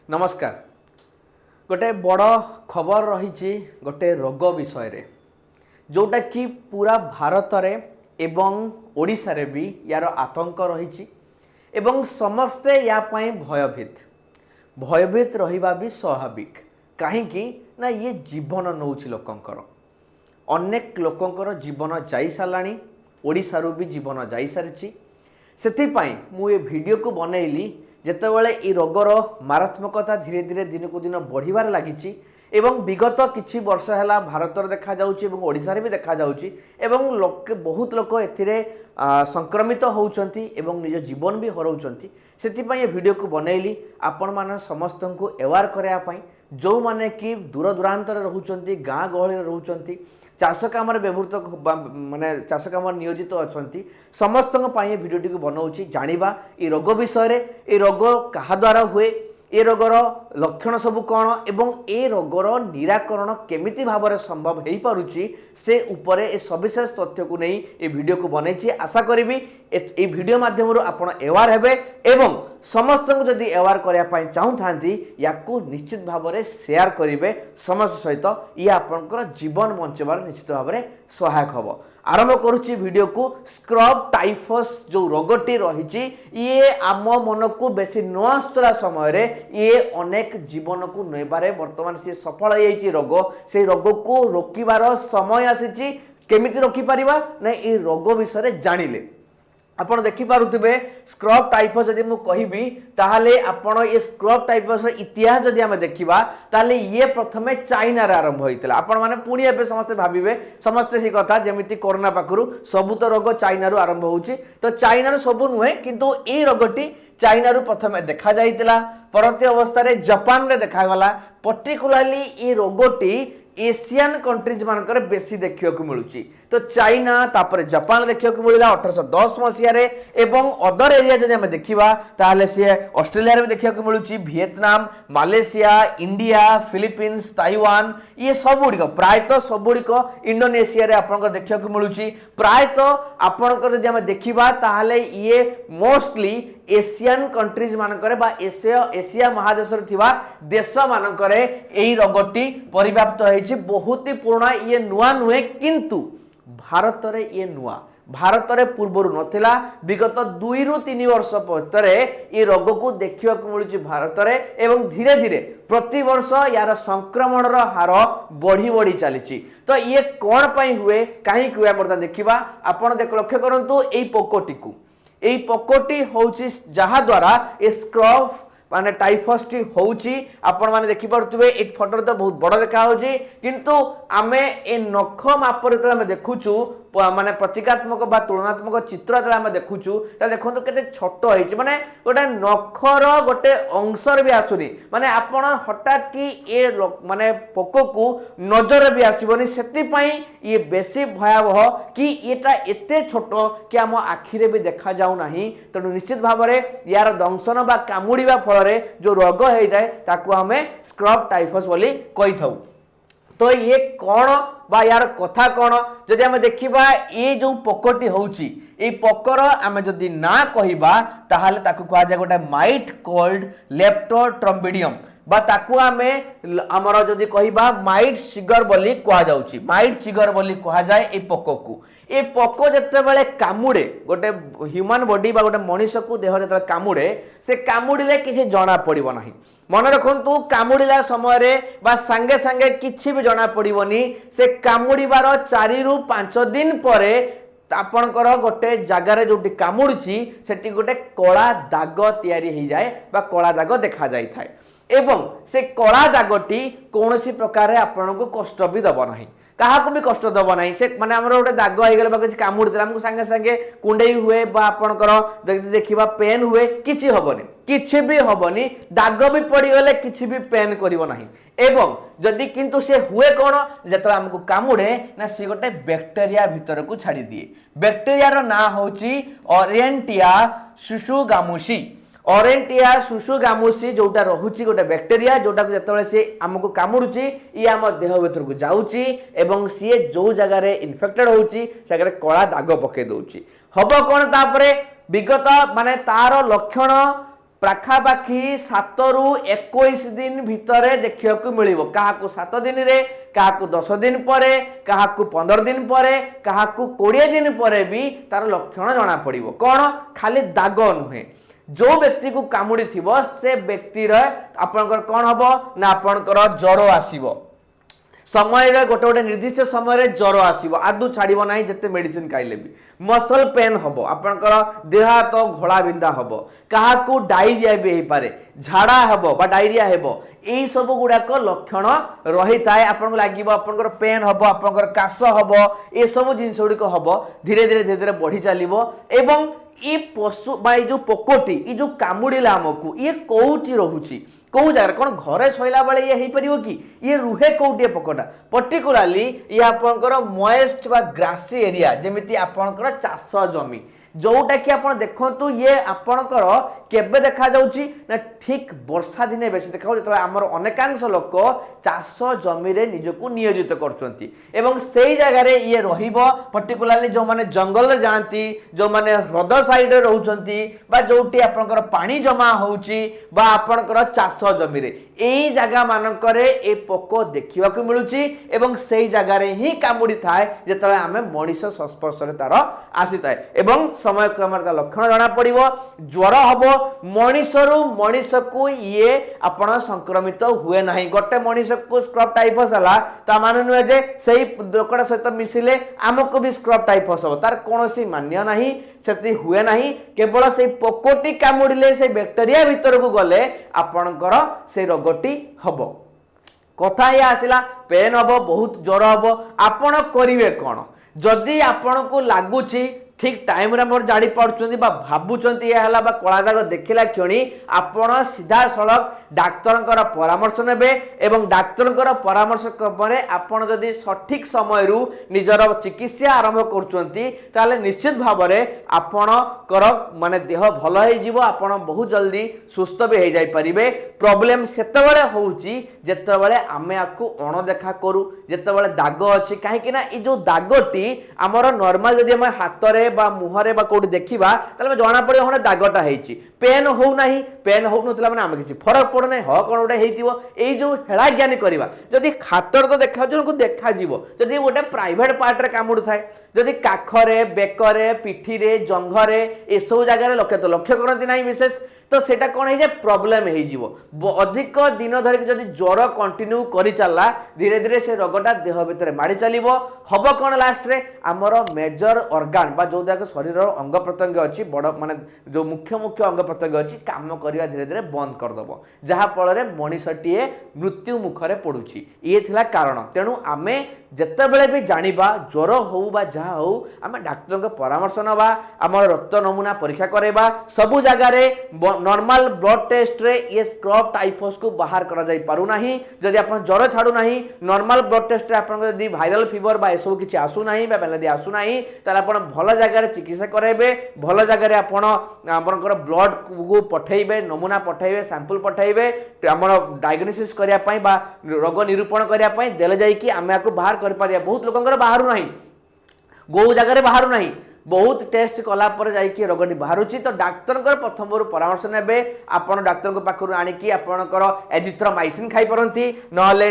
नमस्कार। गोटे बड़ खबर रही गोटे रोग विषय रे जोटा कि पूरा भारत रे एवं ओडिशा रे भी यार आतंक रही एवं समस्ते या पाई भयभीत रहिबा भी स्वाभाविक कहीं ना ये जीवन नौछि लोकंकर अनेक लोकंकर जीवन जाई सालानी ओडिशारू भी जीवन जाई सारिछि सेथिपाई मु ये वीडियो को बनैली जेतेबेले ई रोगर मारात्मकता धीरे धीरे दिन को दिन बढ़िबार लागिछि एवं विगत किछि वर्ष है भारत देखा जाउछि एवं ओडिशा रे भी देखा जाउछि एवं लोक बहुत लोक एथिरे संक्रमित होउछंती एवं निज जीवन भी हरौछंती सेथिपाई ये वीडियो को बनैली आपण माने समस्त को अवेयर करया पई जो माने कि दूर दूरांतर रहउछंती गाँ गहळी रहउछंती चाष काम व्यवहृत माने चाष काम नियोजित अच्छा समस्त भिडियोटी को बनाऊँगी जानिबा ये रोग विषय रे ये रोग क्या द्वारा हुए ए रोगर लक्षण सब कौन एवं ए रोगर निराकरण केमिति भाव में संभव हो पारुछि से उपरे ए सविशेष तथ्य को नहीं ए वीडियो को बनैछि आशा करी ए वीडियो माध्यम आपण अवेयर हेबे एवं समस्त को जदि अवेयर करया पई चाहूथांती याकू निश्चित भाव में शेयर करिवे समस्त सहित ये आपनकर जीवन बंचबार निश्चित भाव में सहायक हबो। आरंभ करुच्ची वीडियो को स्क्रब टाइफस जो रोगटी रही ये आम मन को बेसी नस्तरा समय रे ये अनेक जीवन को नेबारे वर्तमान से सफल हो रोग से रोग को रोकिबार समय आसी केमिति रोकी परिबा ना ये रोग विषय जानिले आपण देखि पारुथिबे स्क्रब टाइफस जदि मु कहिबी ताहाले आपण ये स्क्रब टाइफस इतिहास जदि हमें देखिबा ताहाले ये प्रथमे चाइना रे आरंभ होइतला आपण माने पुणी एबे समस्त भाबिबे समस्त सी कथा जेमिति कोरोना पाखरु सबु तो रोग चाइना रु आरंभ होउची तो चाइना रो सबु नुहे किंतु ए रोगटी चाइना रु प्रथमे देखा जाइतला परवर्ती अवस्था रे जापान रे देखा गला पर्टिकुलरली ए रोगटी एशियन कंट्रीज मानकर बेसी देखियो को मिलुची तो चाइना तापर जापान देखियो को मिलला 1810 मसिया रे एवं अदर एरिया जदि हम देखिबा ताले से ऑस्ट्रेलिया रे देखियो को मिलुची Vietnam Malaysia India Philippines Taiwan ये सब गुड़िक प्रायतः सब गुड़िक इंडोनेशिया रे आपन देखियो को मिलुची प्रायतः आपन जदि हम देखिबा ताले ये मोस्टली एशियन कंट्रीज मानकर बा एशिया महादेश थिबा देश मानकर एही रोगटी परिव्याप्त होइछि बहुत ही पुराना ये नुआ नुहे किंतु भारत रे ये नुआ भारत रे पूर्वरु नथिला विगत 2 रु 3 वर्ष परे ये रोग को देखियो को मिलुछि भारत रे एवं धीरे धीरे प्रति वर्ष यार संक्रमण रो हार बढ़ी बढ़ी चली तो ये कौन पाई हुए कहीं हुए बर्तमान देखिबा आपण लक्ष्य करंतु एई पोकोटी को एई पोकोटी होउछि जहा द्वारा ए स्क्रब माने टाइफस टी होउछि आपण माने देखि पड़तुबे ए फोटो तो बहुत बड़ देखा होउछि किंतु आमे ए नख मापर त आमे देखुछु माने प्रतीकात्मक बा तुलनात्मक चित्र जला आमे देखुछु त देखंतु केते छोट होइछि माने गोटे नखर गोटे अंशर भी आसुनी माने आपण हठात कि ए माने पोको को नजर भी आसीबनी सेति पई ये बेसी भयावह कि एटा एते छोट कि हम आखिरे भी देखा जाउ नाही तनु निश्चित भाव रे यार दंशन बा कामुडीबा फल रे जो रोग हो जाए ताकू हमें स्क्रब टाइफस बोली कही थाउ तो ये कौन बा यार कथा कौन जदि आम देखा ये जो पोकटी होउची ए पोकर आम जदि ना कहिबा ताहाले ताकू कहा जाए गोटे माइट कोल्ड लेप्टोट्रम्बिडियम बा ताकू आमे हमर जदि कहिबा माइट सिगर बोली कहा जाउची माइट सिगर बोली कहा जाए ए पोको को ए पोको जते बेले कामुडे गोटे ह्यूमन बॉडी बा गोटे मनुष्य को देह जते कामुडे से कामुडिले किसी जना पड़िबो नाही मन रखंतु कामुडिला समय रे बा संगे संगे किछि भी जना पड़िबोनी से कामुडिबार 4 रु 5 दिन परे आपणकर गोटे जगार जो कामुड़ी सेठी गोटे कला दाग तैयारी हो जाए बा कला दाग देखा जाए एवं से कला दागटी कौन प्रकार आपन को कष्ट भी दब ना क्या भी कष्ट दब ना से माने हमर गोटे दाग हो गला किसी कामुड़ी आमको सांगे सांगे कुंडई हुए बा आपणकर देखा पेन हुए किछि हबनी किछि भी हबनी दाग भी पड़गले किछि भी पेन करिवो नाही एवं जदि किंतु से हुए कौन जत आमको कामुड़े ना सी गोटे बैक्टेरिया भितर को छाड़ी दिए बैक्टेरिया ना होची ओरिएंटिया सुसुगामुसी ओरेंटिया सुसुगामुसी जोटा रहुची गोटे बैक्टेरिया जोटा को से आमको कामुड़ुची ये आम देह भीतर को जाऊँगी एवं सी जो जगार इनफेक्टेड होची जगह कला दाग पकई दौची हम कौन तापर विगत माने तार लक्षण पाखापाखि 7 रु 21 दिन भितर देखा मिल क्या 7 दिन रे क्या 10 दिन पर क्या 15 दिन पर क्या 20 दिन पर भी तार लक्षण जना पड़ कौन खाली दाग नुहे जो व्यक्ति को कामुड़ी थी से व्यक्तिर आपणकर कौन हम ना आपणकर ज्वर आसीबो समय गोटे गोटे निर्दिष्ट समय ज्वर आसो आदू छाड़ब ना जिते मेडिसिन खाइले भी मसल पेन हम आपणकर देह हाथ घोड़ा बिंधा हम क्या डायरिया भी हो पारे झाड़ा हम डायरिया हम यही सब गुड़ाक लक्षण रही थाए आपको लगे आपंकर पेन हम आपंकर काश हम ये सब जिन गुड़िक हम धीरे धीरे धीरे धीरे बढ़ी चलो एवं ये पशु जो पोकटी ये जो कामुड़िला आमको ये कौटी रोचे कौ जगह कौन घरे शोला बेले ये हो पार कि ये रुहे कौटे पकटा पर्टिकुलाली ये आपंकर मॉइस्ट बा ग्रासी एरिया जमीती आपंकर चाष जमी जोटा कि आप देखु ये आपणकर केबे देखा जाउची ना ठीक वर्षा दिने बेसी देखा जो आमर अनेकांश लोक चाष जमी रे निजको नियोजित करछंती एवं सेही जगह रे ये रहिबो पर्टिकुलाली जो माने जंगल जाती जो माने ह्रद साइड रहउछंती बा जोटी आपणकर पानी जमा होउची बा आपणकर चाष जमी रे एई जगह मानकरे ए पोको देखिबा को मिलुची एवं सेही जगह रे ही कामुडी थाए जेतले आमे मनीष संस्पर्श रे तार आसी थाए एवं समय क्रम लक्षण जना पड़िबो ज्वर हबो मनीषरू मनीष को ये आपण संक्रमित हुए नहीं गोटे मनीष को स्क्रब टाइफस हला ता माने नुहे जे सेही लोकटा सहित मिसिले आमको भी स्क्रब टाइफस हो तार कोनोसी मान्य नहीं सेति हुए नहीं केवल से पोकोटी कामुड़िले से बैक्टेरिया भीतर को गले आपणकर से रोगटी हबो कथा ये आसिला पेन हबो बहुत ज्वर हबो आपण करिवे कोन जदि आपण को लागुची ठीक टाइम रे मोर जाड़ी पड़छंती बा भाबुचंती ये हला बा कला दाग देखिला क्षणी आपण सीधा सड़क डाक्तरंकर परामर्श नेबे एवं डाक्तरंकर परामर्श परे आपण जदि सठिक समय रु निजर चिकित्सा आरंभ करछंती ताले निश्चित भाव रे आपणकर माने देह भल हे जीवो आपण बहुत जल्दी सुस्थ भी हे जाई परिबे प्रॉब्लम सेतेबेले होउची जेतेबेले आमे आकु अणदेखा करू जेतेबेले दाग अछि काहे कि ना ई जो दागटी हमर नॉर्मल जदि हम हाथ रे बा मुहरे बा कोडी देखिबा ताले जना पड़े हने दागटा हेची पेन हो नाही पेन हो नतला माने आमे किछि फरक पड़ नै ह कोन ओटे हेतिबो एई जो हेळा ज्ञानी करबा जदि खातर तो देखा जन को देखा जीवो जदि ओटे प्राइवेट पार्ट रे कामुडु थाए जदि काखरे बेकरे पिठीरे जंघरे ए सब जगह रे लक्ष्य तो लक्ष्य करंती नाही विशेष तो सेटा कौन है प्रॉब्लम हो अधिक दिन धरिक जदि ज्वर कंटिन्यू करी चलला धीरे धीरे से रोगटा देह भितर माड़ी चलिबो हबो कौन लास्ट रे हमर मेजर ऑर्गन बा जो जाक शरीर अंग प्रत्यंग अछि बड़ माने जो मुख्य मुख्य अंग प्रत्यंग अछि काम करिया धीरे धीरे बंद कर दबो जहा फल रे मनीषटीए मृत्यु मुखरे पडुछि ये थिला कारण तेनु आमे जेते बेले भी जानिबा ज्वर हो बा जहा हो आमे डाक्टर के परामर्श नबा हमर रक्त नमूना परीक्षा करेबा सबु जगह रे नॉर्मल ब्लड टेस्ट रे ये स्क्रब टाइफस को बाहर करा जाई पारु नाही जदि आपण ज्वर छाडू नाही नॉर्मल ब्लड टेस्ट रे आपण जदि वायरल फीवर बा एसो किछि आसु नाही बा मेलेरिया आसु नाही ताले आपण भल जगह रे चिकित्सा करेबे भल जगह रे आपण आपनकर ब्लड को पठेइबे नमूना पठेइबे सैंपल पठेइबे हमर डायग्नोसिस करिया पई बा रोग निरूपण करिया पई देले जाई कि आमे आको बाहर कर पारिया बहुत लोकंकर बाहरु नाही गो जगह रे बाहरु नाही बहुत टेस्ट कला पर जाइए रोगटी बाहर तो डाक्तर प्रथम परामर्श ने आपन डाक्तर पाखु आणिकी आपणकर एजिथ्रोमाइसिन खाई पारती नहले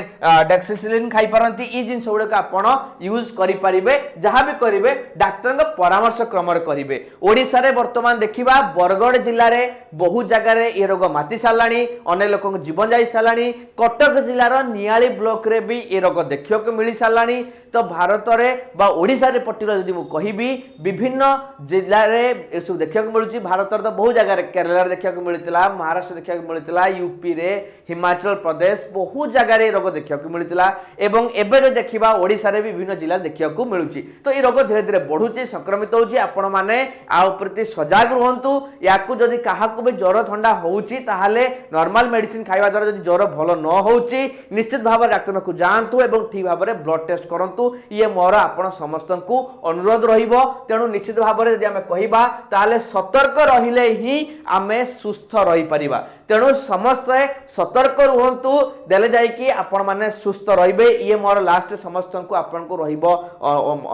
डेक्सिसिलिन खाई पारती ई जिन गुड़ाक आपन यूज करेंगे जहाँ भी करेंगे डाक्तर परामर्श क्रम करेंगे ओडिशा रे वर्तमान देखा बरगड़ जिले में बहुत जगह ये रोग माति सारा अनेक लोक जीवन जा सारा कटक जिलार नियाली ब्लॉक रे भी ये रोग देखा मिल सारा तो भारत में ओडिशा रे पर्टिकुलर जदि मु कहिबी विभिन्न जिले में सब देखा मिलूँ भारत तो बहुत जगह केरला देखा मिलता महाराष्ट्र देखा मिलता यूपी रे हिमाचल प्रदेश बहुत जगह रोग देखा मिलता एवं एवं देखा ओडिशा रे विभिन्न जिला देखा मिलूँ तो ये रोग धीरे धीरे बढ़ुची संक्रमित होची आपण माने आ प्रति सजग रुहंतु याकू जदि काहाकू भी ज्वर ठंडा होउची ताहाले नॉर्मल मेडिसिन खाइबा द्वारा जदि ज्वर भलो न होउची निश्चित भाव डाक्टर को जांतु एवं ठीक भाव में ब्लड टेस्ट करंतु ये मोर आपण समस्त को अनुरोध रहिबो तेणु निश्चित भाव में जदि आमे कहिबा ताहाले सतर्क रहिले ही आमे सुस्थ रही परिबा तेणु समस्ते सतर्क रुहंतु देले जाय कि आपण माने सुस्थ रहिबे ये मोर लास्ट समस्त को आपण को रहिबो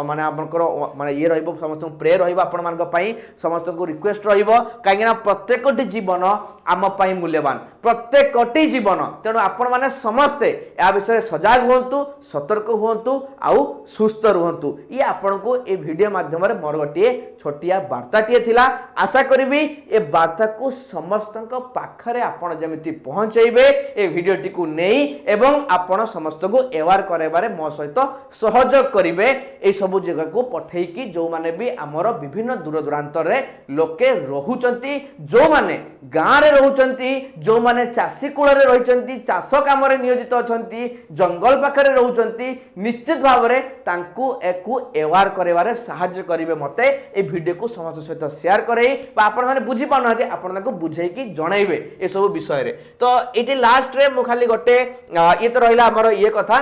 माने आपनकर माने ये रहिबो समस्त प्रे रहिबो आपण मान पई समस्त को रिक्वेस्ट रहिबो काहेकि प्रत्येकटी जीवन आम पई मूल्यवान प्रत्येकटी जीवन तेणु आपण माने समस्ते या विषय सजग हुंतु सतर्क हुंतु आउ सुस्थ रुहंतु ये आपण को ए वीडियो माध्यम रे मोर गोटे छोटिया वार्ताटिए थिला आशा करिबी ए वार्ता को समस्त पाखरे आपण जेमिति पहुंचैबे ए वीडियोटी को नेई एवं आपण समस्त को एवार करेबारे मो सहित सहयोग करिवे ए सब जगह को पठेई कि जो माने भी हमर विभिन्न दूर दूरांतर रे लोके रहुचंती जो माने गां रे रहुचंती जो माने चासी कुळ रे रहिचंती चाष काम रे नियोजित अछंती जंगल पाखरे रहुचंती निश्चित भाव रे तांकू एकु एवार करेबारे सहायता करिवे मते ए वीडियो को समस्त सहित शेयर करई बा आपण माने बुझी पाउना जे आपण को बुझाई कि जणाइबे ए सब विषय रे तो एटी लास्ट रे मु खाली गोटे ये तो रहिला हमर ये कथा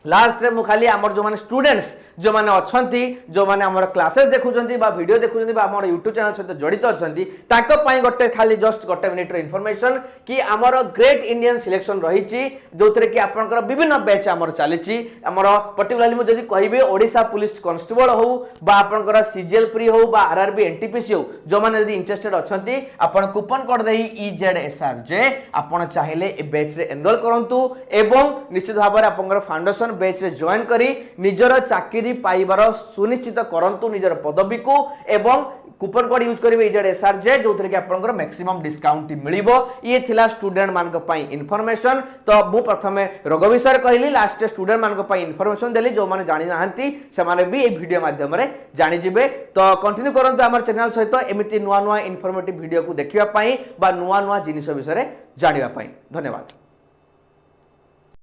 लास्ट रे मु खाली हमर जो माने स्टूडेंट्स जो माने अछंती जो माने हमर क्लासेस देखुचंती बा वीडियो देखुचंती बा हमर YouTube चैनल सहित जड़ित अछंती ताको पई गोटे खाली जस्ट गोटे मिनिट रे इंफॉर्मेशन कि हमर ग्रेट इंडियन सिलेक्शन रहिची जोतरे कि आपनकर विभिन्न बैच हमर चलीची हमर पर्टिकुलरली मु जदी कहिबे ओडिसा पुलिस कांस्टेबल हो बा आपनकर सीजीएल प्री हो बा आरआरबी एनटीपीसी हो जो माने जदी इंटरेस्टेड अछंती आपन कूपन कोड देई EZSRJ आपन चाहिले ए बैच रे एनरोल करंतु एवं निश्चित भाव रे आपनकर फाउंडेशन बैच रे जॉइन करी निजर चाकरी पाइबार सुनिश्चित करंतु निजर पदवी को एवं कूपन कोड यूज करिवे EZSRJ जोथरे कि आपनकर मैक्सिमम डिस्काउंट मिलिबो ये थिला स्टूडेंट मान को पई इंफॉर्मेशन तो मु प्रथमे रोग विषय कहली लास्ट स्टूडेंट मान को पई इंफॉर्मेशन देली जो माने जानि नाहंती से माने भी ए वीडियो माध्यम रे जानि जिवे तो कंटिन्यू करंतु हमर चैनल सहित एमिति नुवा नुवा इंफॉर्मेटिव वीडियो को देखिबा पई बा नुवा नुवा जिनिस विषय रे जानिबा पई धन्यवाद।